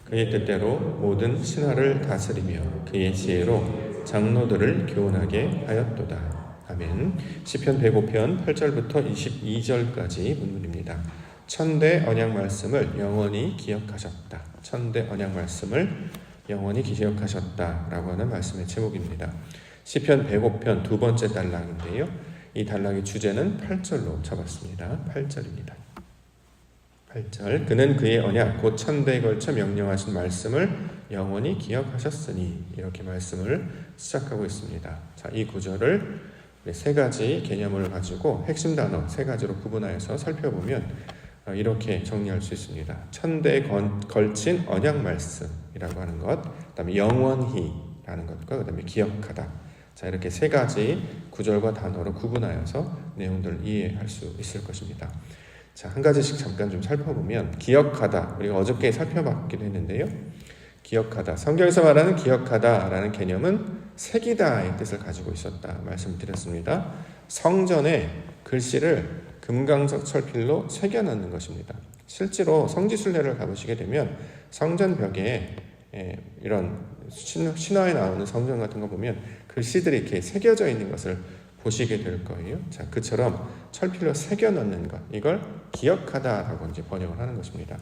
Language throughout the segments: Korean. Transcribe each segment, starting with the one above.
그의 뜻대로 모든 신하를 다스리며 그의 지혜로 장로들을 교훈하게 하였도다. 아멘. 시편 105편 8절부터 22절까지 문문입니다. 천대 언약 말씀을 영원히 기억하셨다. 천대 언약 말씀을 영원히 기억하셨다라고 하는 말씀의 제목입니다. 시편 105편 두 번째 단락인데요. 이 단락의 주제는 8절로 잡았습니다. 8절입니다. 8절. 그는 그의 언약 곧 천대에 걸쳐 명령하신 말씀을 영원히 기억하셨으니, 이렇게 말씀을 시작하고 있습니다. 자, 이 구절을 세 가지 개념을 가지고 핵심 단어 세 가지로 구분하여서 살펴보면 이렇게 정리할 수 있습니다. 천대에 걸친 언약 말씀이라고 하는 것, 그다음에 영원히라는 것과 그다음에 기억하다. 자, 이렇게 세 가지 구절과 단어로 구분하여서 내용들을 이해할 수 있을 것입니다. 자, 한 가지씩 잠깐 좀 살펴보면, 기억하다, 우리가 어저께 살펴봤기도 했는데요. 기억하다, 성경에서 말하는 기억하다라는 개념은 새기다의 뜻을 가지고 있었다 말씀드렸습니다. 성전에 글씨를 금강석 철필로 새겨넣는 것입니다. 실제로 성지순례를 가보시게 되면 성전 벽에 이런 신화에 나오는 성전 같은 거 보면 글씨들이 이렇게 새겨져 있는 것을 보시게 될 거예요. 자, 그처럼 철필로 새겨 넣는 것, 이걸 기억하다라고 이제 번역을 하는 것입니다.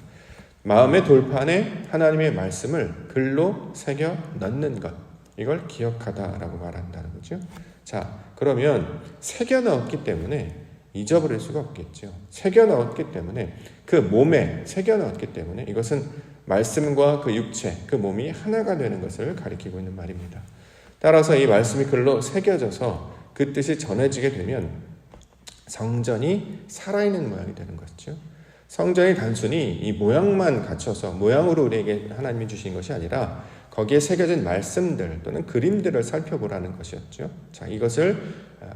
마음의 돌판에 하나님의 말씀을 글로 새겨 넣는 것, 이걸 기억하다라고 말한다는 거죠. 자, 그러면 새겨 넣었기 때문에 잊어버릴 수가 없겠죠. 새겨 넣었기 때문에, 그 몸에 새겨 넣었기 때문에 이것은 말씀과 그 육체, 그 몸이 하나가 되는 것을 가리키고 있는 말입니다. 따라서 이 말씀이 글로 새겨져서 그 뜻이 전해지게 되면 성전이 살아있는 모양이 되는 것이죠. 성전이 단순히 이 모양만 갖춰서 모양으로 우리에게 하나님이 주신 것이 아니라 거기에 새겨진 말씀들 또는 그림들을 살펴보라는 것이었죠. 자, 이것을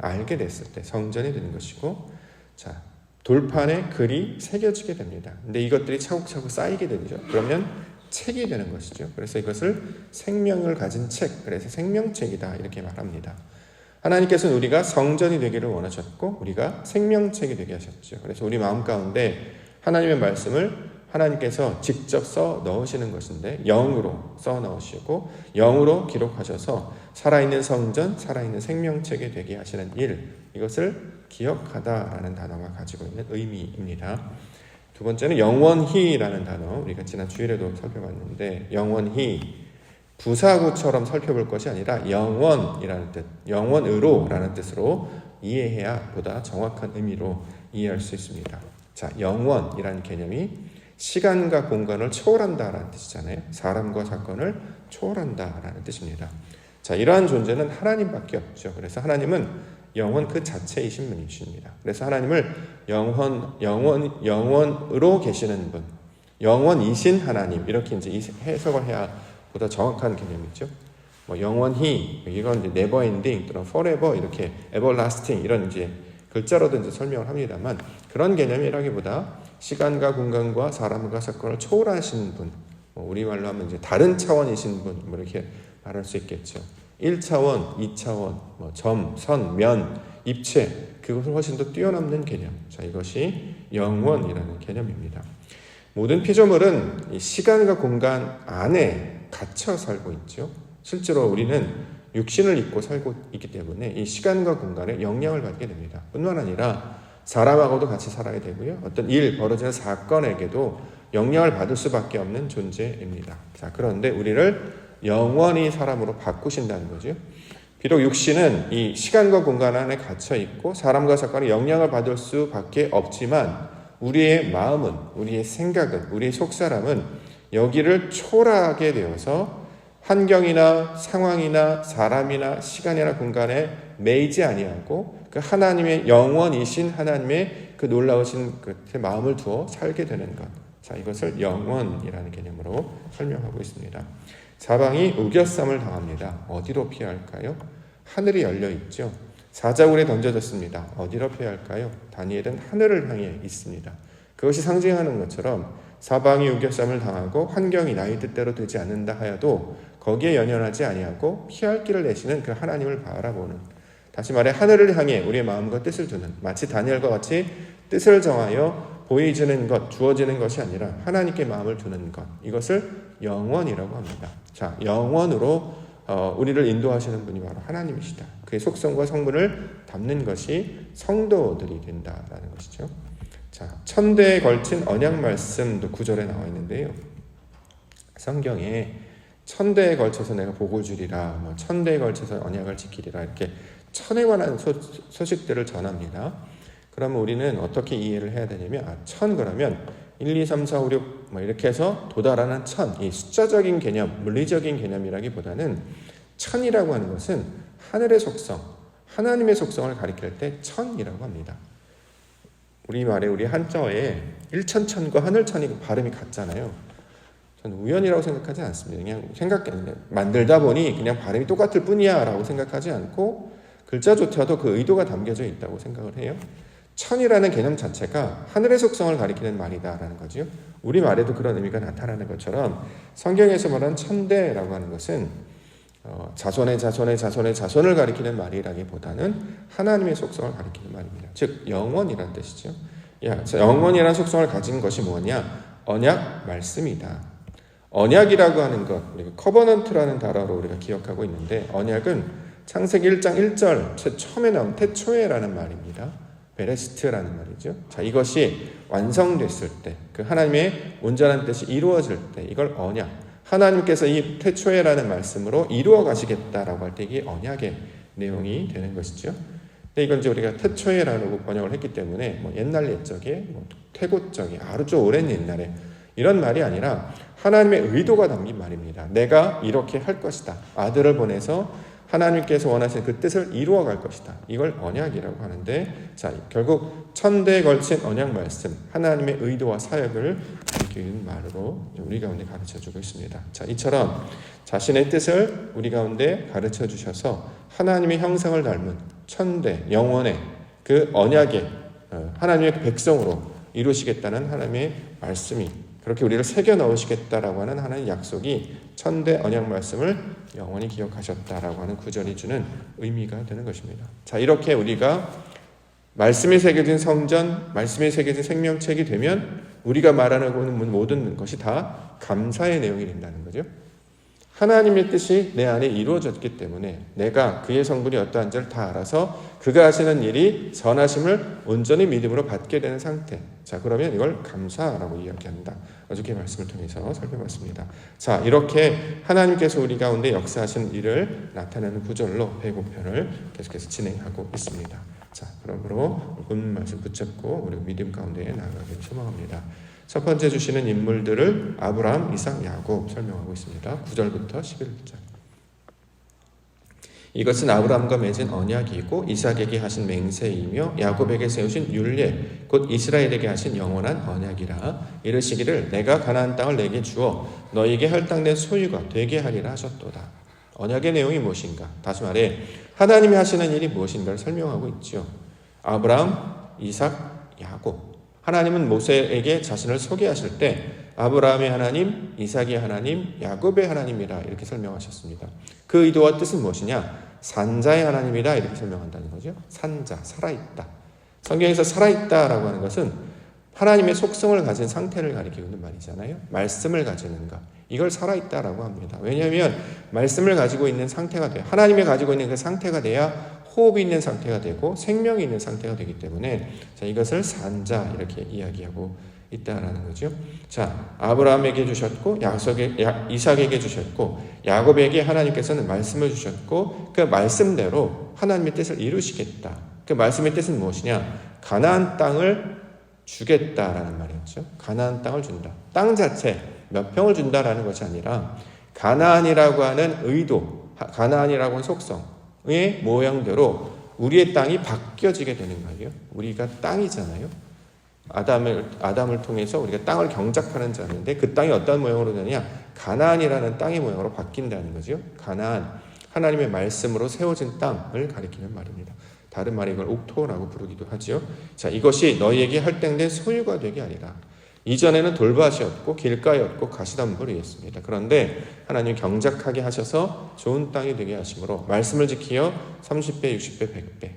알게 됐을 때 성전이 되는 것이고, 자, 돌판에 글이 새겨지게 됩니다. 근데 이것들이 차곡차곡 쌓이게 되죠. 그러면 책이 되는 것이죠. 그래서 이것을 생명을 가진 책, 그래서 생명책이다 이렇게 말합니다. 하나님께서는 우리가 성전이 되기를 원하셨고 우리가 생명책이 되게 하셨죠. 그래서 우리 마음 가운데 하나님의 말씀을 하나님께서 직접 써 넣으시는 것인데, 영으로 써 넣으시고 영으로 기록하셔서 살아있는 성전, 살아있는 생명책이 되게 하시는 일, 이것을 기억하다라는 단어가 가지고 있는 의미입니다. 두 번째는 영원히라는 단어, 우리가 지난 주일에도 살펴봤는데, 영원히 부사구처럼 살펴볼 것이 아니라 영원이라는 뜻, 영원으로라는 뜻으로 이해해야 보다 정확한 의미로 이해할 수 있습니다. 자, 영원이라는 개념이 시간과 공간을 초월한다라는 뜻이잖아요. 사람과 사건을 초월한다라는 뜻입니다. 자, 이러한 존재는 하나님밖에 없죠. 그래서 하나님은 영원 그 자체이신 분이십니다. 그래서 하나님을 영원으로 계시는 분, 영원이신 하나님, 이렇게 이제 해석을 해야 보다 정확한 개념이죠. 뭐 영원히, 이건 이제 never ending 또는 forever, 이렇게 everlasting 이런 이제 글자로도 이제 설명을 합니다만, 그런 개념이라기보다 시간과 공간과 사람과 사건을 초월하신 분, 뭐 우리말로 하면 이제 다른 차원이신 분, 뭐 이렇게 말할 수 있겠죠. 1차원, 2차원, 뭐 점, 선, 면, 입체, 그것을 훨씬 더 뛰어넘는 개념. 자, 이것이 영원이라는 개념입니다. 모든 피조물은 이 시간과 공간 안에 갇혀 살고 있죠. 실제로 우리는 육신을 입고 살고 있기 때문에 이 시간과 공간에 영향을 받게 됩니다. 뿐만 아니라 사람하고도 같이 살아야 되고요. 어떤 일, 벌어지는 사건에게도 영향을 받을 수밖에 없는 존재입니다. 자, 그런데 우리를 영원히 사람으로 바꾸신다는 거죠. 비록 육신은 이 시간과 공간 안에 갇혀 있고 사람과 사건에 영향을 받을 수밖에 없지만, 우리의 마음은, 우리의 생각은, 우리의 속사람은 여기를 초월하게 되어서 환경이나 상황이나 사람이나 시간이나 공간에 매이지 아니하고 그 하나님의 영원이신 하나님의 그 놀라우신 그 마음을 두어 살게 되는 것. 자, 이것을 영원이라는 개념으로 설명하고 있습니다. 사방이 우겨쌈을 당합니다. 어디로 피할까요? 하늘이 열려 있죠. 사자굴에 던져졌습니다. 어디로 피할까요? 다니엘은 하늘을 향해 있습니다. 그것이 상징하는 것처럼 사방이 우겨쌈을 당하고 환경이 나의 뜻대로 되지 않는다 하여도 거기에 연연하지 아니하고 피할 길을 내시는 그 하나님을 바라보는, 다시 말해 하늘을 향해 우리의 마음과 뜻을 두는, 마치 다니엘과 같이 뜻을 정하여 보이지는 것, 주어지는 것이 아니라 하나님께 마음을 두는 것, 이것을 영원이라고 합니다. 자, 영원으로 우리를 인도하시는 분이 바로 하나님이시다. 그의 속성과 성분을 담는 것이 성도들이 된다라는 것이죠. 자, 1000대에 걸친 언약 말씀도 9절에 나와 있는데요. 성경에 1000대에 걸쳐서 내가 복을 주리라, 1000대에 걸쳐서 언약을 지키리라, 이렇게 1000에 관한 소식들을 전합니다. 그러면 우리는 어떻게 이해를 해야 되냐면, 1000 그러면 1, 2, 3, 4, 5, 6 이렇게 해서 도달하는 1000, 이 숫자적인 개념, 물리적인 개념이라기보다는 1000이라고 하는 것은 하늘의 속성, 하나님의 속성을 가리킬 때 1000이라고 합니다. 우리말에, 우리 한자어에 일천천과 하늘천이 발음이 같잖아요. 저는 우연이라고 생각하지 않습니다. 그냥 만들다 보니 그냥 발음이 똑같을 뿐이야 라고 생각하지 않고, 글자조차도 그 의도가 담겨져 있다고 생각을 해요. 천이라는 개념 자체가 하늘의 속성을 가리키는 말이다라는 거죠. 우리말에도 그런 의미가 나타나는 것처럼 성경에서 말하는 1000대라고 하는 것은 자손의 자손을 가리키는 말이라기보다는 하나님의 속성을 가리키는 말입니다. 즉 영원이라는 뜻이죠. 영원이라는 속성을 가진 것이 뭐냐? 언약 말씀이다. 언약이라고 하는 것, 우리가 커버넌트라는 단어로 우리가 기억하고 있는데, 언약은 창세기 1장 1절 처음에 나온 태초에라는 말입니다. 베레시트라는 말이죠. 자, 이것이 완성됐을 때, 그 하나님의 온전한 뜻이 이루어질 때, 이걸 언약, 하나님께서 이 태초에라는 말씀으로 이루어 가시겠다라고 할 때 이게 언약의 내용이 되는 것이죠. 근데 이건 이제 우리가 태초에라고 번역을 했기 때문에 옛날 옛적에, 태고적에, 아주 오랜 옛날에, 이런 말이 아니라 하나님의 의도가 담긴 말입니다. 내가 이렇게 할 것이다. 아들을 보내서 하나님께서 원하시는 그 뜻을 이루어 갈 것이다. 이걸 언약이라고 하는데, 자, 결국 1000대에 걸친 언약 말씀, 하나님의 의도와 사역을 가리키는 말로 우리 가운데 가르쳐주고 있습니다. 자, 이처럼 자신의 뜻을 우리 가운데 가르쳐 주셔서 하나님의 형상을 닮은 1000대 영원의 그 언약의 하나님의 백성으로 이루시겠다는 하나님의 말씀이, 그렇게 우리를 새겨 넣으시겠다라고 하는 하나님의 약속이 1000대 언약 말씀을 영원히 기억하셨다라고 하는 구절이 주는 의미가 되는 것입니다. 자, 이렇게 우리가 말씀이 새겨진 성전, 말씀이 새겨진 생명책이 되면 우리가 말하는 모든 것이 다 감사의 내용이 된다는 거죠. 하나님의 뜻이 내 안에 이루어졌기 때문에 내가 그의 성분이 어떠한지를 다 알아서 그가 하시는 일이 선하심을 온전히 믿음으로 받게 되는 상태. 자, 그러면 이걸 감사라고 이야기합니다. 어저께 말씀을 통해서 살펴봤습니다. 자, 이렇게 하나님께서 우리 가운데 역사하신 일을 나타내는 구절로 105편을 계속해서 진행하고 있습니다. 자, 그러므로 본 말씀 붙잡고 우리 믿음 가운데 나아가기를 소망합니다. 첫 번째 주시는 인물들을 아브라함, 이삭, 야곱 설명하고 있습니다. 9절부터 11절. 이것은 아브라함과 맺은 언약이고 이삭에게 하신 맹세이며 야곱에게 세우신 율례 곧 이스라엘에게 하신 영원한 언약이라. 이르시기를 내가 가나안 땅을 내게 주어 너희에게 혈당 내 소유가 되게 하리라 하셨도다. 언약의 내용이 무엇인가? 다시 말해 하나님이 하시는 일이 무엇인가를 설명하고 있죠. 아브라함, 이삭, 야곱. 하나님은 모세에게 자신을 소개하실 때 아브라함의 하나님, 이삭의 하나님, 야곱의 하나님이라 이렇게 설명하셨습니다. 그 의도와 뜻은 무엇이냐? 산자의 하나님이다 이렇게 설명한다는 거죠. 산자, 살아있다. 성경에서 살아있다라고 하는 것은 하나님의 속성을 가진 상태를 가리키고 있는 말이잖아요. 말씀을 가지는 것. 이걸 살아있다라고 합니다. 왜냐하면 말씀을 가지고 있는 상태가 돼요. 하나님이 가지고 있는 그 상태가 돼야 호흡이 있는 상태가 되고 생명이 있는 상태가 되기 때문에 자, 이것을 산자 이렇게 이야기하고 있다라는 거죠. 자, 아브라함에게 주셨고 이삭에게 주셨고 야곱에게 하나님께서는 말씀을 주셨고 그 말씀대로 하나님의 뜻을 이루시겠다. 그 말씀의 뜻은 무엇이냐? 가나안 땅을 주겠다라는 말이었죠. 가나안 땅을 준다. 땅 자체 몇 평을 준다라는 것이 아니라 가나안이라고 하는 의도, 가나안이라고 하는 속성의 모양대로 우리의 땅이 바뀌어지게 되는 거예요. 우리가 땅이잖아요. 아담을 통해서 우리가 땅을 경작하는 자인데 그 땅이 어떤 모양으로 되느냐? 가나안이라는 땅의 모양으로 바뀐다는 거죠. 가나안, 하나님의 말씀으로 세워진 땅을 가리키는 말입니다. 다른 말에 이걸 옥토라고 부르기도 하죠. 자, 이것이 너희에게 헐땡된 소유가 되게 하리라. 이전에는 돌밭이었고 길가였고 가시덤불이었습니다. 그런데 하나님 경작하게 하셔서 좋은 땅이 되게 하심으로 말씀을 지키어 30배, 60배, 100배.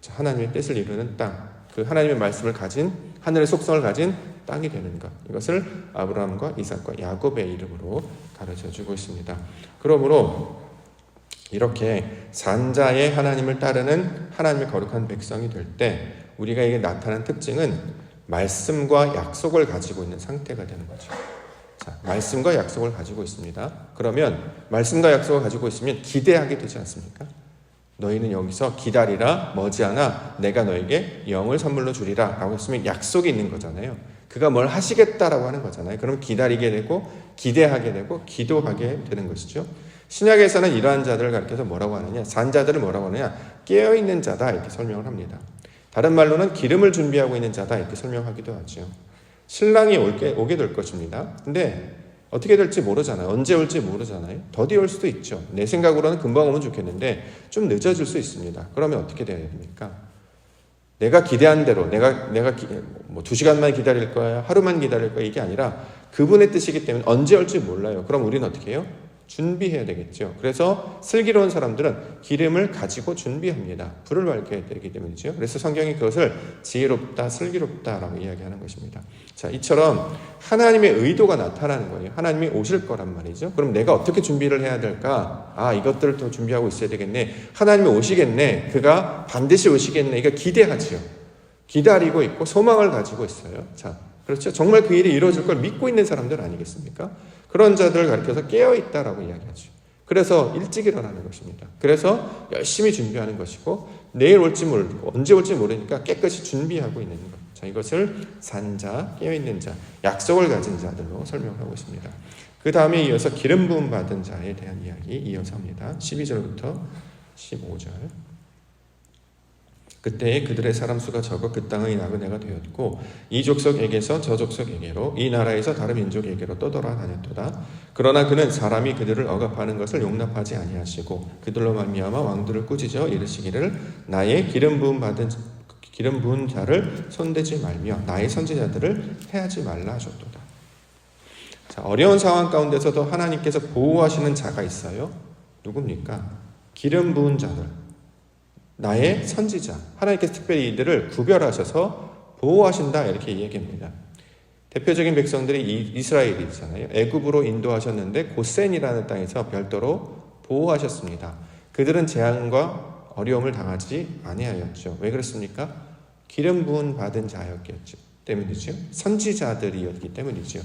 자, 하나님의 뜻을 이루는 땅, 그 하나님의 말씀을 가진 하늘의 속성을 가진 땅이 되는 것, 이것을 아브라함과 이삭과 야곱의 이름으로 가르쳐주고 있습니다. 그러므로 이렇게 산자의 하나님을 따르는 하나님의 거룩한 백성이 될 때 우리가 이게 나타난 특징은 말씀과 약속을 가지고 있는 상태가 되는 거죠. 자, 말씀과 약속을 가지고 있습니다. 그러면 말씀과 약속을 가지고 있으면 기대하게 되지 않습니까? 너희는 여기서 기다리라, 머지않아 내가 너에게 영을 선물로 주리라 라고 했으면 약속이 있는 거잖아요. 그가 뭘 하시겠다라고 하는 거잖아요. 그럼 기다리게 되고 기대하게 되고 기도하게 되는 것이죠. 신약에서는 이러한 자들을 가리켜서 뭐라고 하느냐, 산자들을 뭐라고 하느냐, 깨어있는 자다 이렇게 설명을 합니다. 다른 말로는 기름을 준비하고 있는 자다 이렇게 설명하기도 하죠. 신랑이 오게 될 것입니다. 근데 어떻게 될지 모르잖아요. 언제 올지 모르잖아요. 더디 올 수도 있죠. 내 생각으로는 금방 오면 좋겠는데 좀 늦어질 수 있습니다. 그러면 어떻게 돼야 됩니까? 내가 기대한 대로 내가 2시간만 기다릴 거야, 하루만 기다릴 거야, 이게 아니라 그분의 뜻이기 때문에 언제 올지 몰라요. 그럼 우리는 어떻게 해요? 준비해야 되겠죠. 그래서 슬기로운 사람들은 기름을 가지고 준비합니다. 불을 밝혀야 되기 때문이죠. 그래서 성경이 그것을 지혜롭다, 슬기롭다라고 이야기하는 것입니다. 자, 이처럼 하나님의 의도가 나타나는 거예요. 하나님이 오실 거란 말이죠. 그럼 내가 어떻게 준비를 해야 될까? 이것들을 또 준비하고 있어야 되겠네. 하나님이 오시겠네. 그가 반드시 오시겠네. 이거 기대하지요. 기다리고 있고 소망을 가지고 있어요. 자, 그렇죠. 정말 그 일이 이루어질 걸 믿고 있는 사람들 아니겠습니까? 그런 자들을 가리켜서 깨어있다라고 이야기하죠. 그래서 일찍 일어나는 것입니다. 그래서 열심히 준비하는 것이고 내일 올지 모르고 언제 올지 모르니까 깨끗이 준비하고 있는 것. 자, 이것을 산자, 깨어있는 자, 약속을 가진 자들로 설명하고 있습니다. 그 다음에 이어서 기름 부음 받은 자에 대한 이야기 이어서 합니다. 12절부터 15절. 그때에 그들의 사람 수가 적어 그 땅의 나그네가 되었고 이 족속에게서 저 족속에게로 이 나라에서 다른 민족에게로 떠돌아다녔도다. 그러나 그는 사람이 그들을 억압하는 것을 용납하지 아니하시고 그들로 말미암아 왕들을 꾸짖어 이르시기를 나의 기름 부은 자를 손대지 말며 나의 선지자들을 해하지 말라 하셨도다. 자, 어려운 상황 가운데서도 하나님께서 보호하시는 자가 있어요. 누굽니까? 기름 부은 자들, 나의 선지자. 하나님께서 특별히 이들을 구별하셔서 보호하신다 이렇게 얘기합니다. 대표적인 백성들이 이스라엘이잖아요. 애굽으로 인도하셨는데 고센이라는 땅에서 별도로 보호하셨습니다. 그들은 재앙과 어려움을 당하지 아니하였죠. 왜 그렇습니까? 기름 부음 받은 자였기 때문이죠. 선지자들이었기 때문이죠.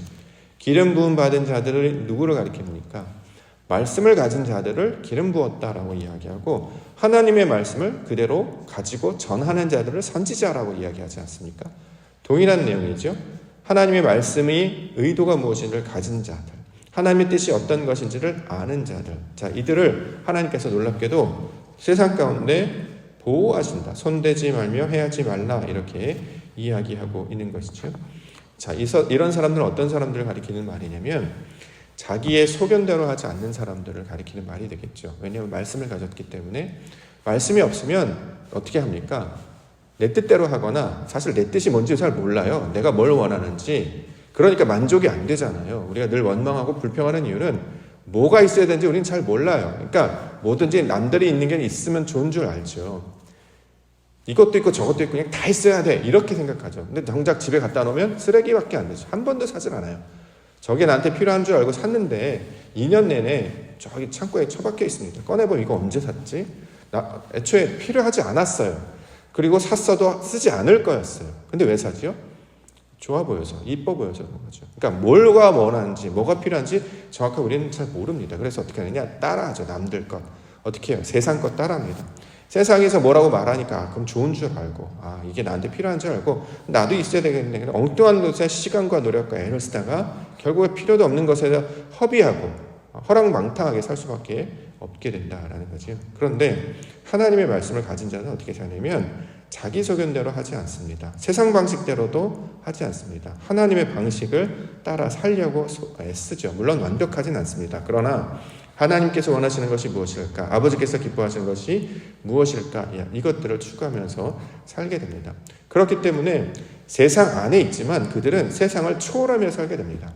기름 부음 받은 자들을 누구를 가리킵니까? 말씀을 가진 자들을 기름 부었다라고 이야기하고 하나님의 말씀을 그대로 가지고 전하는 자들을 선지자라고 이야기하지 않습니까? 동일한 내용이죠. 하나님의 말씀의 의도가 무엇인지를 가진 자들, 하나님의 뜻이 어떤 것인지를 아는 자들. 자, 이들을 하나님께서 놀랍게도 세상 가운데 보호하신다. 손대지 말며 해하지 말라 이렇게 이야기하고 있는 것이죠. 자, 이런 사람들은 어떤 사람들을 가리키는 말이냐면 자기의 소견대로 하지 않는 사람들을 가리키는 말이 되겠죠. 왜냐하면 말씀을 가졌기 때문에. 말씀이 없으면 어떻게 합니까? 내 뜻대로 하거나 사실 내 뜻이 뭔지 잘 몰라요. 내가 뭘 원하는지. 그러니까 만족이 안 되잖아요. 우리가 늘 원망하고 불평하는 이유는 뭐가 있어야 되는지 우리는 잘 몰라요. 그러니까 뭐든지 남들이 있는 게 있으면 좋은 줄 알죠. 이것도 있고 저것도 있고 그냥 다 있어야 돼 이렇게 생각하죠. 근데 정작 집에 갖다 놓으면 쓰레기밖에 안 되죠. 한 번도 사질 않아요. 저게 나한테 필요한 줄 알고 샀는데 2년 내내 저기 창고에 처박혀 있습니다. 꺼내보면 이거 언제 샀지? 나 애초에 필요하지 않았어요. 그리고 샀어도 쓰지 않을 거였어요. 근데 왜 사지요? 좋아 보여서, 이뻐 보여서 그런 거죠. 그러니까 뭐가 원하는지, 뭐가 필요한지 정확하게 우리는 잘 모릅니다. 그래서 어떻게 하느냐? 따라하죠. 남들 것. 어떻게 해요? 세상 것 따라합니다. 세상에서 뭐라고 말하니까 그럼 좋은 줄 알고 이게 나한테 필요한 줄 알고 나도 있어야 되겠네. 엉뚱한 것에 시간과 노력과 애를 쓰다가 결국에 필요도 없는 것에 허비하고 허랑망탕하게 살 수밖에 없게 된다라는 거죠. 그런데 하나님의 말씀을 가진 자는 어떻게 사냐면 자기 소견대로 하지 않습니다. 세상 방식대로도 하지 않습니다. 하나님의 방식을 따라 살려고 애쓰죠. 물론 완벽하진 않습니다. 그러나 하나님께서 원하시는 것이 무엇일까? 아버지께서 기뻐하시는 것이 무엇일까? 이것들을 추구하면서 살게 됩니다. 그렇기 때문에 세상 안에 있지만 그들은 세상을 초월하며 살게 됩니다.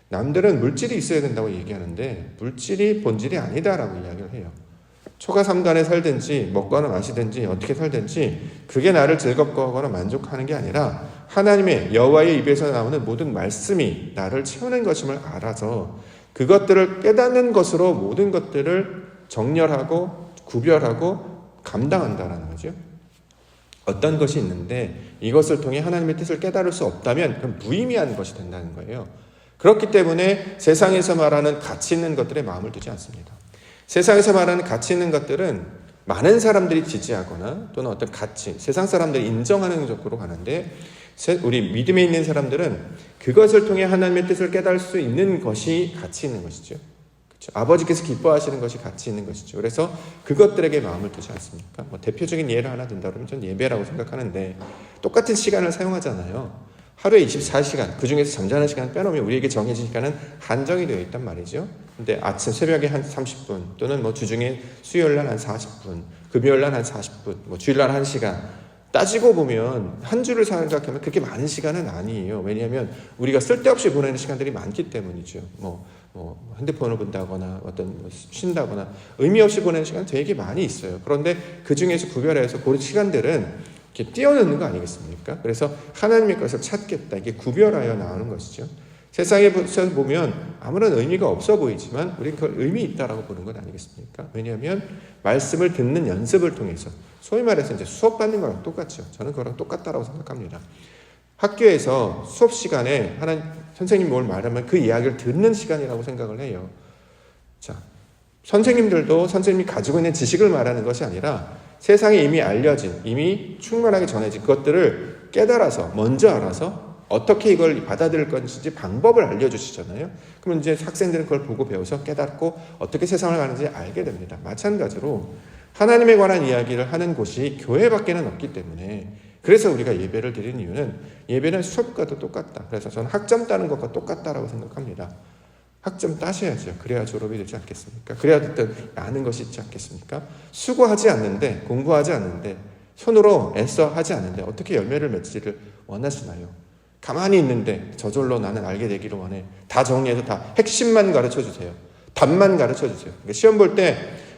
남들은 물질이 있어야 된다고 얘기하는데 물질이 본질이 아니다라고 이야기를 해요. 초가 삼간에 살든지 먹거나 마시든지 어떻게 살든지 그게 나를 즐겁고 하거나 만족하는 게 아니라 하나님의 여호와의 입에서 나오는 모든 말씀이 나를 채우는 것임을 알아서 그것들을 깨닫는 것으로 모든 것들을 정렬하고 구별하고 감당한다는 거죠. 어떤 것이 있는데 이것을 통해 하나님의 뜻을 깨달을 수 없다면 그건 무의미한 것이 된다는 거예요. 그렇기 때문에 세상에서 말하는 가치 있는 것들에 마음을 두지 않습니다. 세상에서 말하는 가치 있는 것들은 많은 사람들이 지지하거나 또는 어떤 가치, 세상 사람들이 인정하는 쪽으로 가는데 우리 믿음에 있는 사람들은 그것을 통해 하나님의 뜻을 깨달을 수 있는 것이 가치 있는 것이죠. 그렇죠? 아버지께서 기뻐하시는 것이 가치 있는 것이죠. 그래서 그것들에게 마음을 두지 않습니까? 대표적인 예를 하나 든다 그러면 전 예배라고 생각하는데 똑같은 시간을 사용하잖아요. 하루에 24시간, 그 중에서 잠자는 시간 빼놓으면 우리에게 정해진 시간은 한정이 되어 있단 말이죠. 근데 아침 새벽에 한 30분 또는 주중에 수요일날 한 40분, 금요일날 한 40분, 주일날 1시간 따지고 보면 한 주를 생각하면 그렇게 많은 시간은 아니에요. 왜냐하면 우리가 쓸데없이 보내는 시간들이 많기 때문이죠. 핸드폰을 본다거나 쉰다거나 의미 없이 보내는 시간 되게 많이 있어요. 그런데 그 중에서 구별해서 그 시간들은 이렇게 띄워넣는 거 아니겠습니까? 그래서 하나님의 것을 찾겠다. 이게 구별하여 나오는 것이죠. 세상에 보면 아무런 의미가 없어 보이지만 우리는 그걸 의미 있다라고 보는 건 아니겠습니까? 왜냐하면 말씀을 듣는 연습을 통해서 소위 말해서 이제 수업 받는 거랑 똑같죠. 저는 그거랑 똑같다라고 생각합니다. 학교에서 수업 시간에 선생님이 뭘 말하면 그 이야기를 듣는 시간이라고 생각을 해요. 자, 선생님들도 선생님이 가지고 있는 지식을 말하는 것이 아니라 세상에 이미 알려진, 이미 충만하게 전해진 그것들을 깨달아서, 먼저 알아서 어떻게 이걸 받아들일 것인지 방법을 알려주시잖아요. 그러면 이제 학생들은 그걸 보고 배워서 깨닫고 어떻게 세상을 가는지 알게 됩니다. 마찬가지로 하나님에 관한 이야기를 하는 곳이 교회밖에는 없기 때문에 그래서 우리가 예배를 드리는 이유는 예배는 수업과도 똑같다. 그래서 저는 학점 따는 것과 똑같다라고 생각합니다. 학점 따셔야죠. 그래야 졸업이 되지 않겠습니까? 그래야 어떤 아는 것이 있지 않겠습니까? 수고하지 않는데, 공부하지 않는데, 손으로 애써 하지 않는데 어떻게 열매를 맺지를 원하시나요? 가만히 있는데 저절로 나는 알게 되기를 원해. 다 정리해서 다 핵심만 가르쳐주세요. 답만 가르쳐주세요. 그러니까 시험 볼 때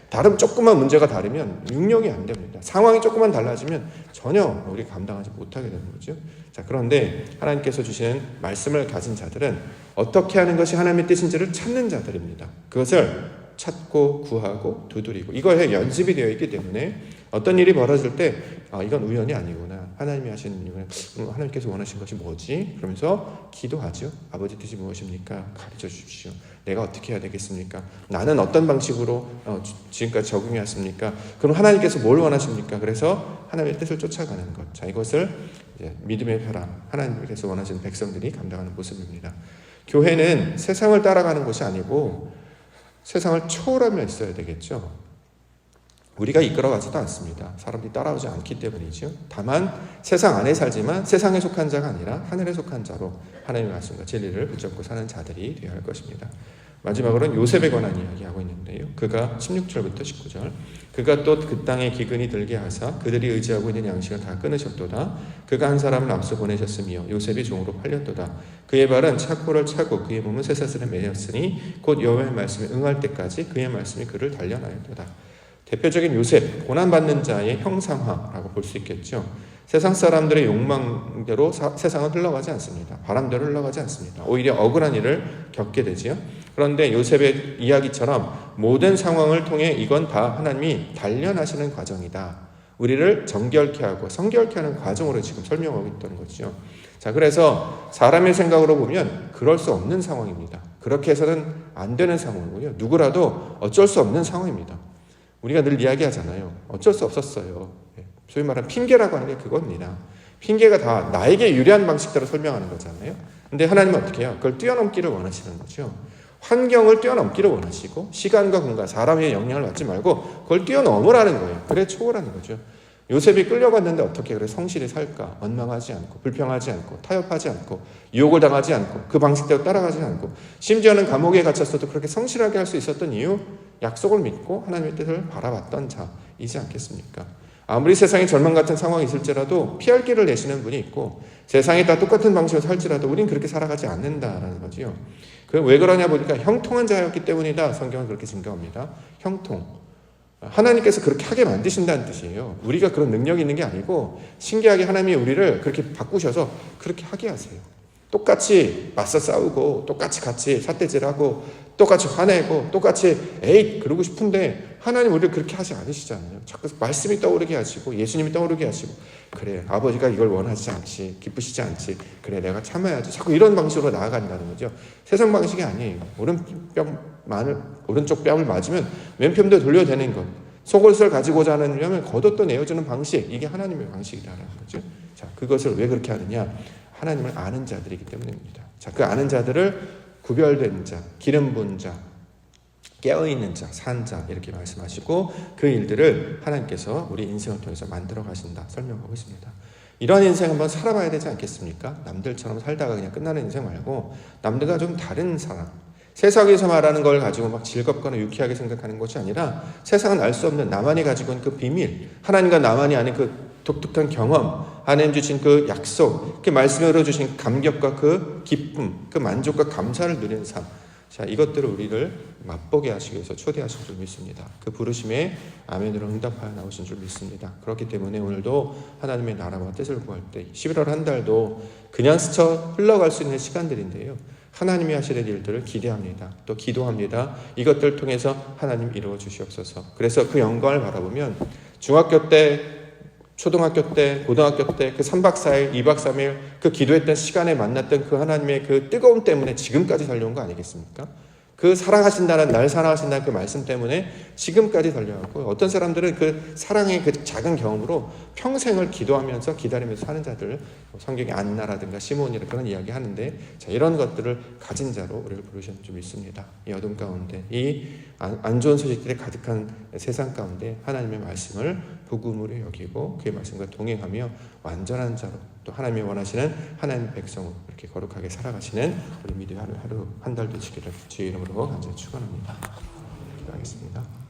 다른 조그만 문제가 다르면 능력이 안 됩니다. 상황이 조금만 달라지면 전혀 우리가 감당하지 못하게 되는 거죠. 자, 그런데 하나님께서 주시는 말씀을 가진 자들은 어떻게 하는 것이 하나님의 뜻인지를 찾는 자들입니다. 그것을 찾고 구하고 두드리고 이거에 연습이 되어 있기 때문에 어떤 일이 벌어질 때 이건 우연이 아니구나. 하나님이 하시는 이유는 하나님께서 원하신 것이 뭐지? 그러면서 기도하죠. 아버지 뜻이 무엇입니까? 가르쳐 주십시오. 내가 어떻게 해야 되겠습니까? 나는 어떤 방식으로 지금까지 적응해왔습니까? 그럼 하나님께서 뭘 원하십니까? 그래서 하나님의 뜻을 쫓아가는 것. 자, 이것을 이제 믿음의 벼랑, 하나님께서 원하시는 백성들이 감당하는 모습입니다. 교회는 세상을 따라가는 곳이 아니고 세상을 초월하며 있어야 되겠죠. 우리가 이끌어가지도 않습니다. 사람들이 따라오지 않기 때문이죠. 다만 세상 안에 살지만 세상에 속한 자가 아니라 하늘에 속한 자로 하나님의 말씀과 진리를 붙잡고 사는 자들이 되어야 할 것입니다. 마지막으로는 요셉에 관한 이야기하고 있는데요. 그가 16절부터 19절 그가 또 그 땅에 기근이 들게 하사 그들이 의지하고 있는 양식을 다 끊으셨도다. 그가 한 사람을 앞서 보내셨으며 요셉이 종으로 팔렸도다. 그의 발은 착고를 차고 그의 몸은 쇠사슬에 매였으니 곧 여호와의 말씀에 응할 때까지 그의 말씀이 그를 단련하였도다. 대표적인 요셉, 고난받는 자의 형상화라고 볼 수 있겠죠. 세상 사람들의 욕망대로 세상은 흘러가지 않습니다. 바람대로 흘러가지 않습니다. 오히려 억울한 일을 겪게 되지요. 그런데 요셉의 이야기처럼 모든 상황을 통해 이건 다 하나님이 단련하시는 과정이다. 우리를 정결케 하고 성결케 하는 과정으로 지금 설명하고 있다는 거죠. 자, 그래서 사람의 생각으로 보면 그럴 수 없는 상황입니다. 그렇게 해서는 안 되는 상황이고요. 누구라도 어쩔 수 없는 상황입니다. 우리가 늘 이야기하잖아요. 어쩔 수 없었어요. 소위 말하는 핑계라고 하는 게 그겁니다. 핑계가 다 나에게 유리한 방식대로 설명하는 거잖아요. 근데 하나님은 어떻게 해요? 그걸 뛰어넘기를 원하시는 거죠. 환경을 뛰어넘기를 원하시고 시간과 공간, 사람의 영향을 받지 말고 그걸 뛰어넘으라는 거예요. 그래 초월하는 거죠. 요셉이 끌려갔는데 어떻게 그래 성실히 살까? 원망하지 않고 불평하지 않고 타협하지 않고 유혹을 당하지 않고 그 방식대로 따라가지 않고 심지어는 감옥에 갇혔어도 그렇게 성실하게 할 수 있었던 이유 약속을 믿고 하나님의 뜻을 바라봤던 자이지 않겠습니까? 아무리 세상에 절망 같은 상황이 있을지라도 피할 길을 내시는 분이 있고 세상에 다 똑같은 방식으로 살지라도 우린 그렇게 살아가지 않는다라는 거지요. 왜 그러냐 보니까 형통한 자였기 때문이다. 성경은 그렇게 증거합니다. 형통. 하나님께서 그렇게 하게 만드신다는 뜻이에요. 우리가 그런 능력이 있는 게 아니고 신기하게 하나님이 우리를 그렇게 바꾸셔서 그렇게 하게 하세요. 똑같이 맞서 싸우고 똑같이 같이 삿대질하고 똑같이 화내고 똑같이 에잇 그러고 싶은데 하나님 우리를 그렇게 하지 않으시잖아요. 자꾸 말씀이 떠오르게 하시고 예수님이 떠오르게 하시고 그래 아버지가 이걸 원하지 않지 기쁘시지 않지 그래 내가 참아야지 자꾸 이런 방식으로 나아간다는 거죠. 세상 방식이 아니에요. 오른쪽 뺨을 맞으면 왼편도 돌려대는 것, 속옷을 가지고자 하는 겉옷도 내어주는 방식, 이게 하나님의 방식이라는 거죠. 자, 그것을 왜 그렇게 하느냐? 하나님을 아는 자들이기 때문입니다. 자, 그 아는 자들을 구별된 자, 기름 부은 자, 깨어있는 자, 산 자 이렇게 말씀하시고 그 일들을 하나님께서 우리 인생을 통해서 만들어 가신다 설명하고 있습니다. 이러한 인생 한번 살아봐야 되지 않겠습니까? 남들처럼 살다가 그냥 끝나는 인생 말고 남들과 좀 다른 사람, 세상에서 말하는 걸 가지고 막 즐겁거나 유쾌하게 생각하는 것이 아니라 세상은 알 수 없는 나만이 가지고 있는 그 비밀, 하나님과 나만이 아는 그 독특한 경험, 하나님 주신 그 약속, 그 말씀으로 주신 감격과 그 기쁨, 그 만족과 감사를 누리는 삶. 자, 이것들을 우리를 맛보게 하시기 위해서 초대하신 줄 믿습니다. 그 부르심에 아멘으로 응답하여 나오신 줄 믿습니다. 그렇기 때문에 오늘도 하나님의 나라와 뜻을 구할 때 11월 한 달도 그냥 스쳐 흘러갈 수 있는 시간들인데요. 하나님이 하시는 일들을 기대합니다. 또 기도합니다. 이것들을 통해서 하나님 이루어 주시옵소서. 그래서 그 영광을 바라보면 중학교 때, 초등학교 때, 고등학교 때 그 3박 4일, 2박 3일 그 기도했던 시간에 만났던 그 하나님의 그 뜨거움 때문에 지금까지 달려온 거 아니겠습니까? 그 사랑하신다는 날 사랑하신다는 그 말씀 때문에 지금까지 달려왔고 어떤 사람들은 그 사랑의 그 작은 경험으로 평생을 기도하면서 기다리면서 사는 자들 성경에 안나라든가 시몬이라 그런 이야기 하는데 자, 이런 것들을 가진 자로 우리를 부르셨는 줄 믿습니다. 이 어둠 가운데 이 안 좋은 소식들이 가득한 세상 가운데 하나님의 말씀을 복음으로 여기고 그의 말씀과 동행하며 완전한 자로 또 하나님이 원하시는 하나님의 백성으로 이렇게 거룩하게 살아가시는 우리 믿음의 하루 한 달 되시기를 주의 이름으로 간절히 축원합니다. 기도하겠습니다.